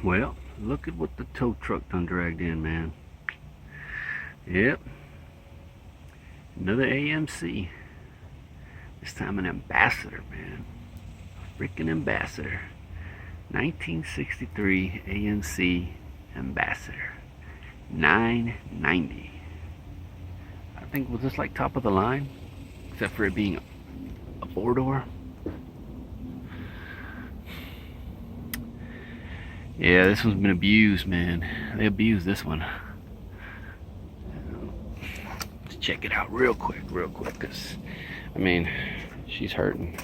Well, look at what the tow truck done dragged in, man. Yep. Another AMC. This time an Ambassador, man. Freaking Ambassador. 1963 AMC Ambassador. $990. I think, was this like top of the line? Except for it being a four-door. Yeah, this one's been abused, man. They abused this one. Let's check it out real quick, because, I mean, she's hurting.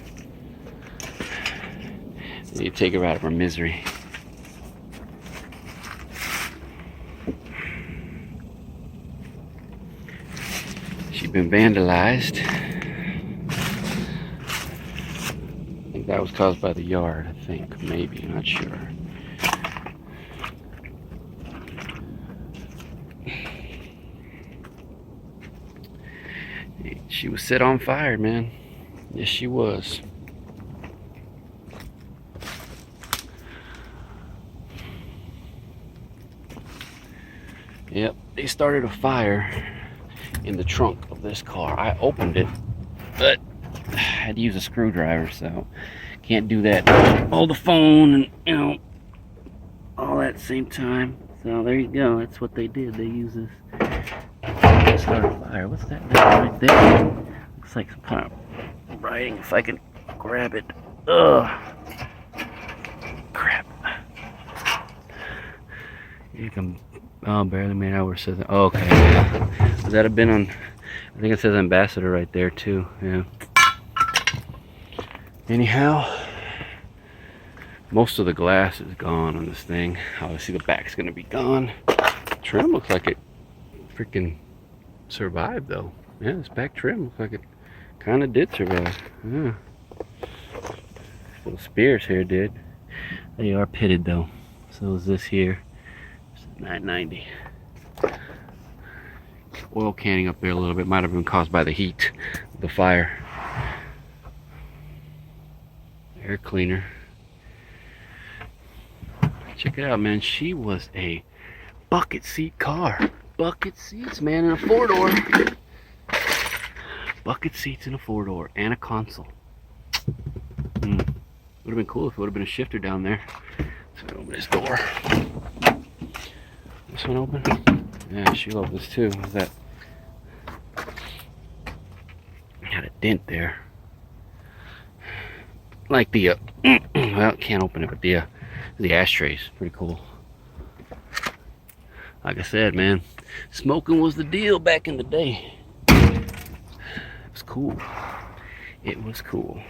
Need to take her out of her misery. She's been vandalized. I think that was caused by the yard, I think, maybe, not sure. She was set on fire, man. Yes, she was. Yep, they started a fire in the trunk of this car. I opened it, but I had to use a screwdriver, so can't do that. Hold the phone and, you know, all at the same time. So there you go. That's what they did. They used this. Start a fire. What's that right there? Looks like some kind of writing. If I can grab it. Ugh. Crap. You can. Oh, barely made out where it says. Oh, okay. Would that have been on? I think it says Ambassador right there too. Yeah. Anyhow, most of the glass is gone on this thing. Obviously, the back's gonna be gone. Trim looks like it freaking survived though. Yeah, this back trim looks like it kind of did survive. Yeah. Little spears here did. They are pitted though. So is this here. It's $990. Oil canning up there a little bit. Might have been caused by the heat of the fire. Air cleaner. Check it out, man. She was a bucket seat car. Bucket seats, man, in a four-door. Bucket seats in a four-door and a console. Would have been cool if it would have been a shifter down there. Let's open this door. This one open? Yeah, she opens too. What's that? Had a dent there. Like the well, can't open it, but the ashtrays, pretty cool. Like I said, man, smoking was the deal back in the day. It was cool. It was cool.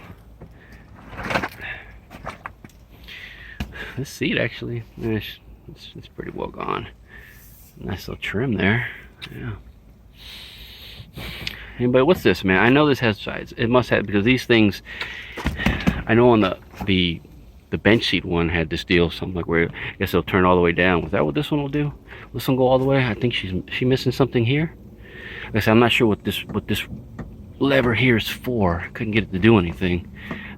This seat actually, it's pretty well gone. Nice little trim there. Yeah. Anybody, what's this, man? I know this has sides. It must have, because these things, I know on the bench seat one had this deal, something like where I guess it'll turn all the way down. Was that what this one will do? Will this one go all the way? I think she missing something here. Like I said, I'm not sure what this lever here is for. Couldn't get it to do anything.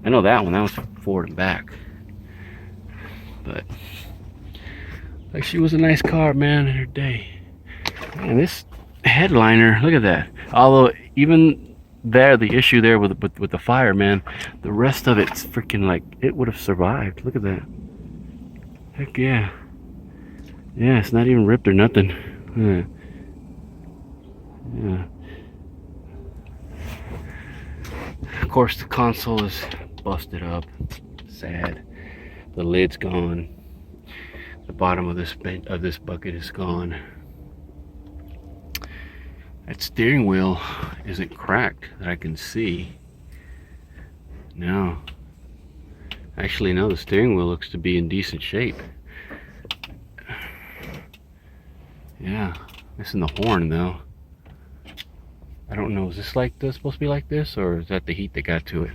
I know that one. That was forward and back. But like, she was a nice car, man, in her day. And this headliner, look at that. Although even there, the issue there with the fire, man, the rest of it's freaking like it would have survived. Look at that. Heck yeah. Yeah, it's not even ripped or nothing. Yeah. Of course, the console is busted up. Sad. The lid's gone. The bottom of this bucket is gone. That steering wheel isn't cracked that I can see. No. Actually, no, the steering wheel looks to be in decent shape. Yeah, missing the horn though. I don't know, is this like this, supposed to be like this, or is that the heat that got to it?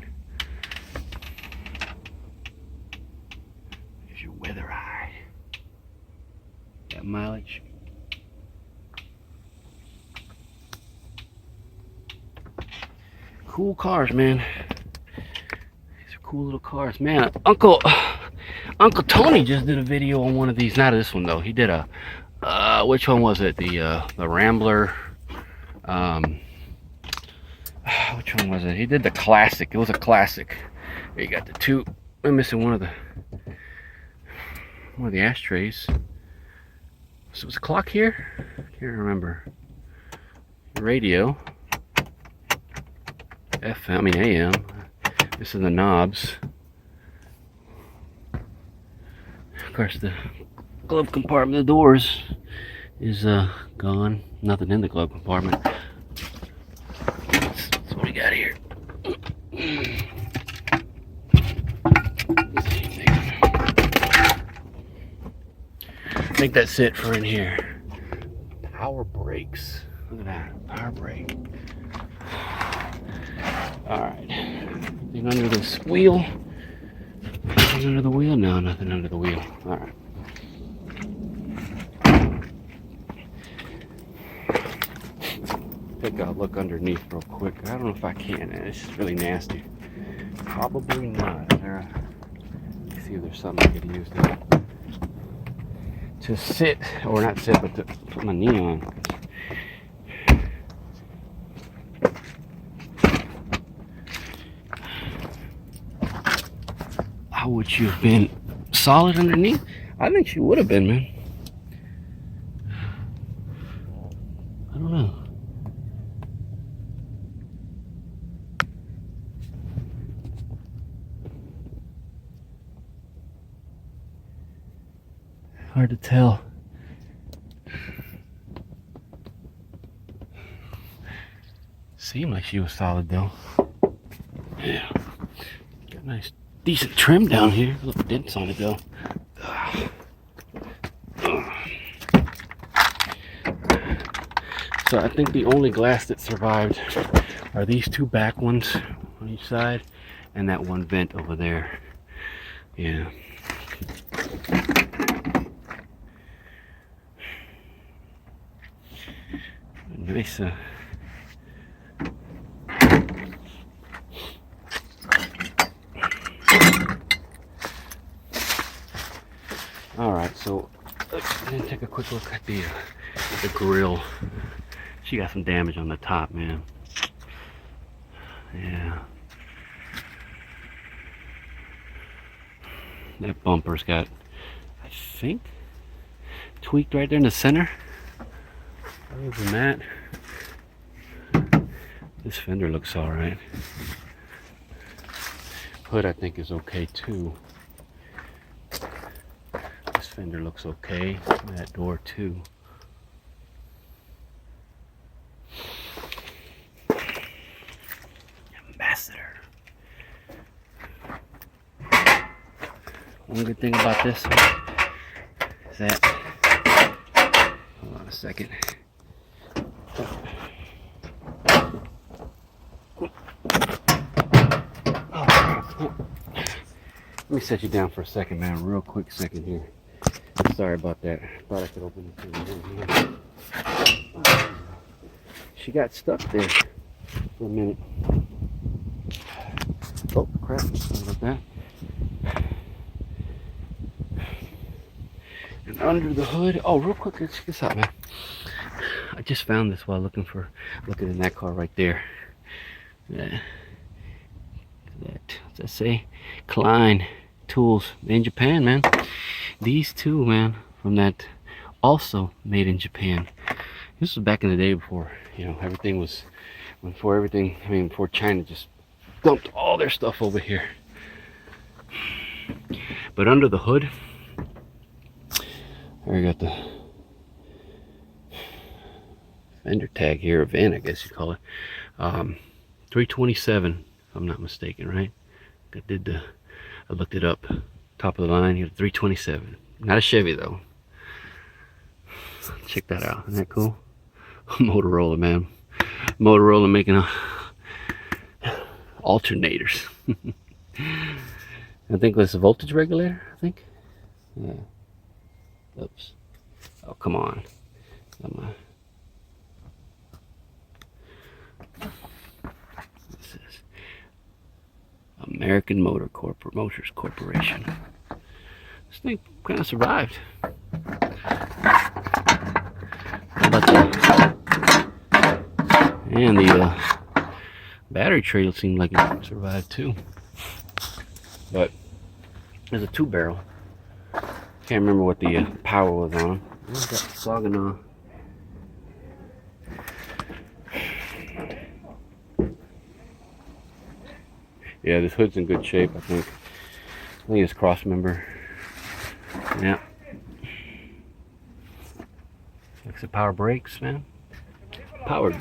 There's your weather eye. That mileage. Cool cars, man. These are cool little cars, man. Uncle, Uncle Tony just did a video on one of these. Not this one though. He did a which one was it? The Rambler. Which one was it? He did the classic. It was a classic. Here you got the two. I'm missing one of the ashtrays. So was a clock here? Can't remember. Radio. FM. I mean AM. This is the knobs. Of course, the glove compartment, the doors is gone. Nothing in the glove compartment. That's what we got here. I think that's it for in here. Power brakes. Look at that. Power brake. Alright. Anything under this wheel? Anything under the wheel? No, nothing under the wheel. Alright. Take a look underneath real quick. I don't know if I can. It's just really nasty. Probably not. Let's see if there's something I could use to sit, or not sit, but to put my knee on. How would you have been? Solid underneath? I think she would have been, man. I don't know. Hard to tell. Seemed like she was solid though. Yeah. Got a nice decent trim down here. Little dents on it though. So I think the only glass that survived are these two back ones on each side and that one vent over there. Yeah. Nice. All right, so let's take a quick look at the grill. She got some damage on the top, man. Yeah. That bumper's got, I think, tweaked right there in the center. Other than that, this fender looks all right. Hood, I think, is okay too. This fender looks okay. That door too. Ambassador. One good thing about this one is that, hold on a second. Let me set you down for a second, man. Real quick second here. Sorry about that. Thought I could open the thing here. She got stuck there for a minute. Oh crap! Sorry about that. And under the hood. Oh, real quick, check this out, man. I just found this while looking in that car right there. What's that say? Klein tools made in Japan, man. These two, man, from that, also made in Japan. This was back in the day before, you know, before China just dumped all their stuff over here. But under the hood, I got the fender tag here, a VIN, I guess you call it. 327, if I'm not mistaken, right? I looked it up. Top of the line here, 327. Not a Chevy though. Check that out. Isn't that cool? Motorola, man. Motorola making alternators. I think that's a voltage regulator, I think. Yeah. Oops. Oh, come on. This is American Motors Corporation. This thing kind of survived. How about that? And the battery tray seemed like it survived too. But there's a 2-barrel. Can't remember what the power was on. What's that slogging on? Yeah, this hood's in good shape, I think. I think it's cross member. Yeah. Looks at power brakes, man. Powered.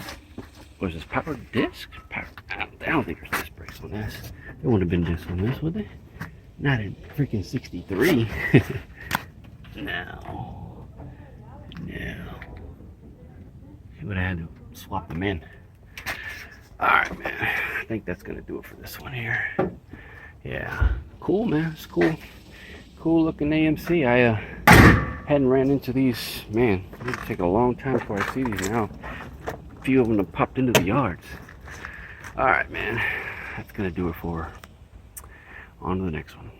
Was this power disc? Power, I don't think there's disc brakes on this. There wouldn't have been discs on this, would they? Not in freaking 63. No. He would have had to swap them in. Alright, man. I think that's going to do it for this one here. Yeah. Cool, man. It's cool. Cool looking AMC. I hadn't ran into these. Man, it's taking a long time before I see these now. A few of them have popped into the yards. Alright, man. That's going to do it for. On to the next one.